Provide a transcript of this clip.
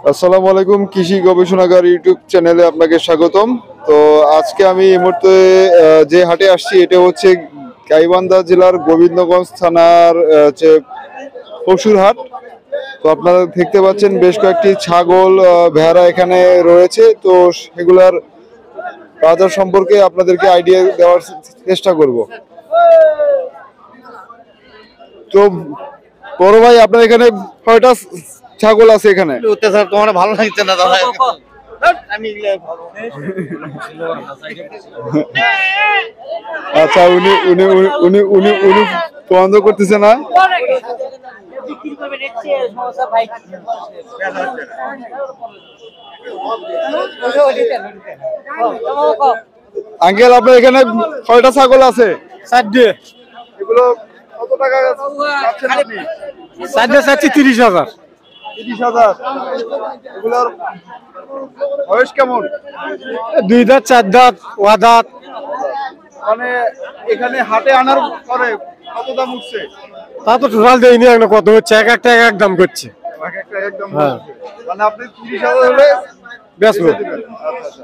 আসসালামু আলাইকুম, কৃষি গবেষণাগার ইউটিউব চ্যানেলে আপনাকে স্বাগতম। তো আজকে আমি এই মুহূর্তে যে হাটে আসছি এটা হচ্ছে গাইবান্ধা জেলার গোবিন্দগঞ্জ থানার হচ্ছে পশুর হাট। তো আপনারা দেখতে পাচ্ছেন বেশ কয়েকটি ছাগল ভেড়া এখানে রয়েছে। তো সেগুলার বাজার সম্পর্কে আপনাদেরকে আইডিয়া দেওয়ার চেষ্টা করব। তো বড় ভাই, আপনার এখানে কয়টা ছাগল আছে এখানে? তোমার ভালো লাগছে না দাদা? আচ্ছা, উনি উনি উনি উনি উনি বন্ধ করতেছে না। আঙ্কেল, আপনার এখানে কয়টা ছাগল আছে? চারটে। এগুলো কত টাকা চাচ্ছেন আপনি? চারটে চাচ্ছি 30,000। 30,000। এগুলোর বয়স কেমন? 2 দাঁত 4 দাঁত ওয়া দাঁত। মানে এখানে হাটে আনার পরে কত দাম উঠছে? তা তো টোটাল দেয়নি, একটা কত হচ্ছে, এক একটা এক এক দাম করছে। এক একটা একদম। হ্যাঁ। মানে আপনি 30,000 হলে বেচবো। বেচে দিবেন। আচ্ছা আচ্ছা।